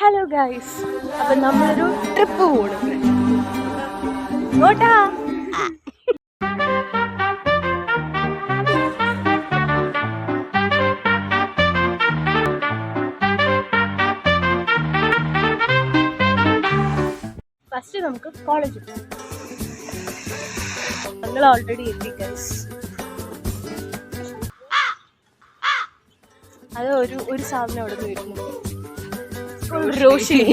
Hello guys, അപ്പൊ നമ്മളൊരു trip പോകുന്നുണ്ട്. ഓട്ടാ ഫസ്റ്റ് നമുക്ക് കോളേജിൽ പോകാം. ഞങ്ങൾ ഓൾറെഡി എത്തി ഗൈസ്. അത് ഒരു സാധനം അവിടെ നിന്ന് വരുന്നു. റോഷിനി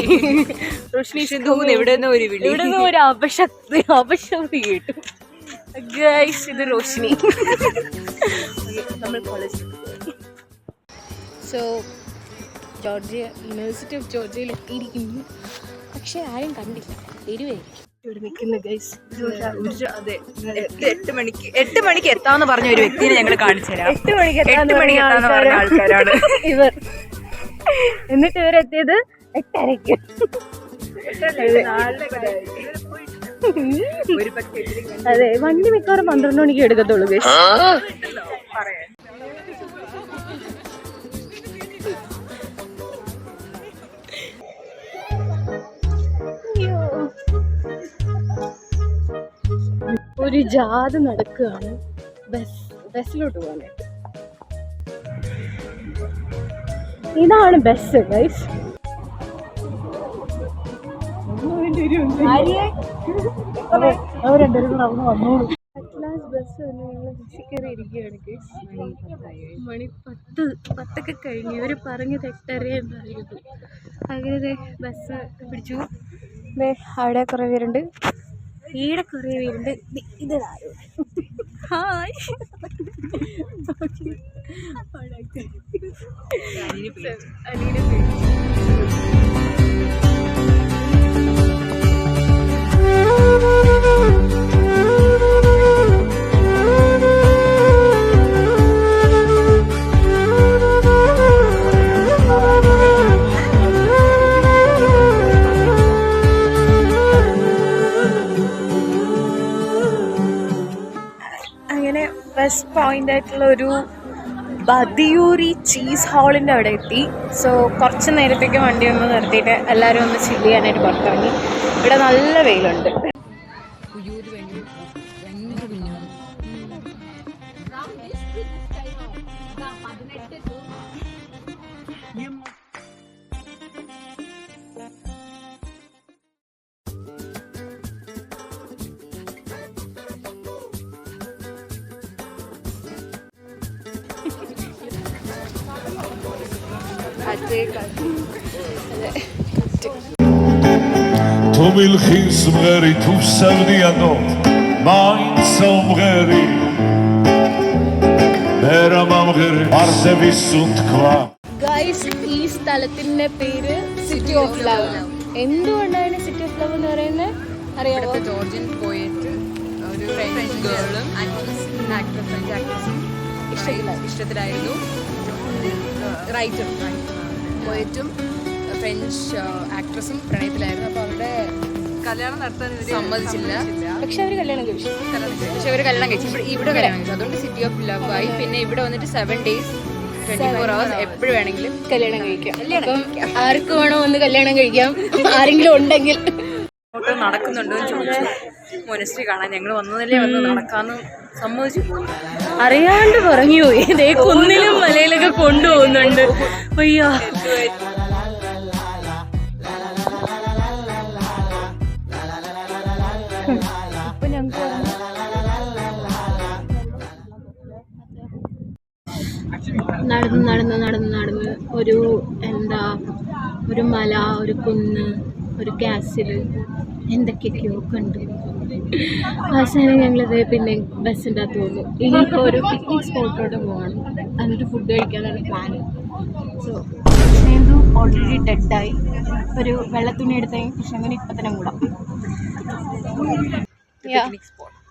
ഇവിടെ നിന്ന് ഒരു അപശബ്ദം കേട്ടു ഗൈസ്. ഇത് റോഷിനി. നമ്മൾ കോളേജിൽ സോ ജോർജിയ, യൂണിവേഴ്സിറ്റി ഓഫ് ജോർജിയയിൽ എത്തിയിരിക്കുന്നു. പക്ഷെ ആരും കണ്ടില്ല, വരുവായിരിക്കും. ഇവിടെ നിൽക്കുന്ന ഗൈസ്. അതെ, 8 മണിക്ക് എത്താന്ന് പറഞ്ഞ ഒരു വ്യക്തിയെ ഞങ്ങൾ കാണിച്ചു തരാം. 8 മണിക്ക് എത്താന്ന് പറഞ്ഞ ആൾക്കാരാണ് ഇവർ. എന്നിട്ട് ഇവരെത്തിയത് 8:30. അതെ, വണ്ടി മിക്കവാറും 12 മണിക്ക് എടുക്കത്തുള്ളൂ ഗൈസ്. ഒരു ജാഥ നടക്കുകയാണ് ബസ്സിലോട്ട് പോകാനായിട്ട്. ഇതാണ് ബസ് ഗൈസ്. ബസ് ഞങ്ങൾ ബസ്സിൽ കയറി ഇരിക്കുകയാണ് ഗൈസ്. മണി 10 കഴിഞ്ഞു. ഇവർ പറഞ്ഞത് 8:30 എന്നായിരുന്നു. അങ്ങനെ ബസ് പിടിച്ചു. അവിടെ കുറേ പേരുണ്ട്, ഈടെ കുറേ പേരുണ്ട്. ഇതാരും ഹായ്. അലീനെ ബസ് പോയിന്റ് ആയിട്ടുള്ള ഒരു ബദിയൂരി ചീസ് ഹാളിൻ്റെ അവിടെ എത്തി. സോ കുറച്ച് നേരത്തേക്ക് വണ്ടി ഒന്ന് നിർത്തിയിട്ട് എല്ലാവരും ഒന്ന് ചില്ല് ചെയ്യാനായിട്ട് പുറത്തിറങ്ങി. ഇവിടെ നല്ല വെയിലുണ്ട്. Tu milkhin sombreri, tu savdianot, mein sombreri. Mera mamgeri, arsevis und kva. Guys, ഈ സ്ഥലത്തിന്റെ പേര് സിറ്റി ഓഫ് ലവ്. എന്തുകൊണ്ടാണ് സിറ്റി ഓഫ് ലവ് എന്ന് പറയുന്നത് അറിയാമോ? ജോർജിയൻ പോയിട്ട് ഒരു ഫ്രഞ്ച് ഗേളും ഫ്രഞ്ച് ആക്ട്രസും ഇഷ്ടത്തിലായിരുന്നു. റൈറ്ററും പോയിട്ടും ഫ്രഞ്ച് ആക്ട്രസും പ്രണയത്തിലായിരുന്നു. അപ്പോൾ അവരുടെ കല്യാണം നടത്താൻ സമ്മതിച്ചില്ല. പക്ഷെ അവർ കല്യാണം കഴിച്ചു. പക്ഷെ അവർ കല്യാണം കഴിച്ചു. ഇവിടെ കല്യാണം കഴിച്ചു. അതുകൊണ്ട് സിറ്റി ഓഫ് ലവ് ആയി. പിന്നെ ഇവിടെ വന്നിട്ട് 7 days 24 hours എപ്പോഴും വേണമെങ്കിലും കല്യാണം കഴിക്കാം. അപ്പം ആർക്ക് വേണോ ഒന്ന് കല്യാണം കഴിക്കാം, ആരെങ്കിലും ഉണ്ടെങ്കിൽ. അങ്ങോട്ട് നടക്കുന്നുണ്ടോ എന്ന് ചോദിച്ചു. മൊനസ്ട്രി കാണാൻ ഞങ്ങൾ വന്നതല്ലേ, വന്ന് നടക്കാന്ന് സമ്മതിച്ചു. അറിയാണ്ട് പറഞ്ഞു പോയി. ഇതേ കുന്നിലും മലയിലൊക്കെ കൊണ്ടുപോകുന്നുണ്ട്. അയ്യോ, ഇപ്പൊ ഞങ്ങൾക്ക് നടന്ന് ഒരു മല, ഒരു കുന്ന്, ഒരു കാസിൽ, എന്തൊക്കെയൊക്കെയോ കണ്ടു. അവസാനം ഞങ്ങളിത് പിന്നെ ബസ്സിൻ്റെ അകത്ത് പോകുന്നു. ഇനിയിപ്പോൾ ഒരു പിക്നിക് സ്പോട്ടിലോട്ട് പോകണം. എന്നിട്ട് ഫുഡ് കഴിക്കാനാണ് പ്ലാൻ. സോ സേതു ഓൾറെഡി ഡെഡായി. ഒരു വെള്ളത്തുണി എടുത്തെങ്കിൽ പക്ഷെ അങ്ങനെ ഇപ്പം തന്നെ കൂടാം.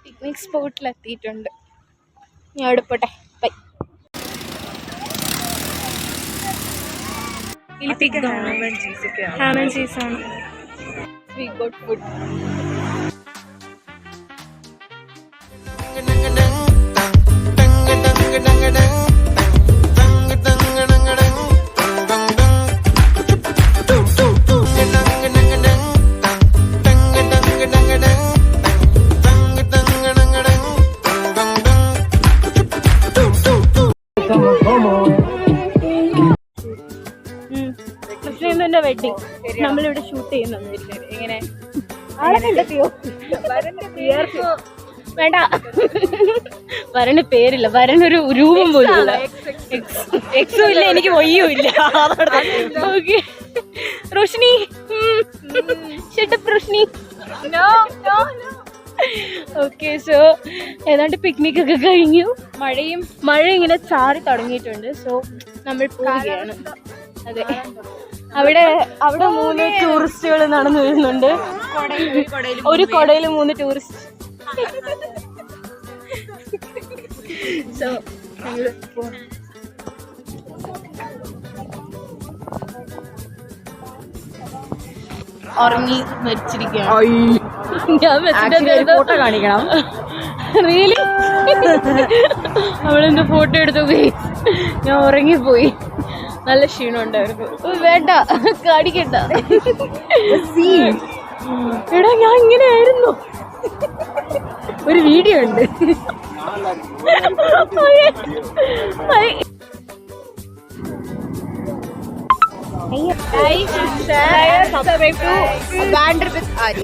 പിക്നിക് സ്പോട്ടിലെത്തിയിട്ടുണ്ട്. ഞാൻ അവിടെ പോട്ടെ, ബൈ. ഹാം ആൻഡ് ചീസാണ്. We got food. സേതുവിന്റെ വെഡിങ് നമ്മളിവിടെ ഷൂട്ട് ചെയ്യുന്നത്. എങ്ങനെ വേണ്ട, വരന് പേരില്ല, വരനൊരു രൂപം പോലും ഇല്ല. എക്സും ഇല്ല, എനിക്ക് വയ്യും ഇല്ല. Okay Roshini, Roshini. Okay, so ഏതാണ്ട് പിക്നിക് ഒക്കെ കഴിഞ്ഞു. മഴ ഇങ്ങനെ ചാറി തുടങ്ങിയിട്ടുണ്ട്. സോ നമ്മൾ പോവുകയാണ്. അതെ, അവിടെ 3 ടൂറിസ്റ്റുകൾ നടന്നു വരുന്നുണ്ട്. ഒരു കുടയിൽ 3 ടൂറിസ്റ്റ്. സോ ഞങ്ങൾ ഉറങ്ങി മരിച്ചിരിക്കുകയാണ്. ഞാൻ ഫോട്ടോ കാണിക്കണം. റിയലി അവളെന്റെ ഫോട്ടോ എടുത്തു പോയി. ഞാൻ ഉറങ്ങിപ്പോയി. നല്ല ക്ഷീണമുണ്ട് അവർക്ക്. വേണ്ട, കാണിക്കണ്ട. എടാ ഞാൻ ഇങ്ങനെയായിരുന്നു. ഒരു വീഡിയോ ഉണ്ട്. Like, share, subscribe to Wander with Ari.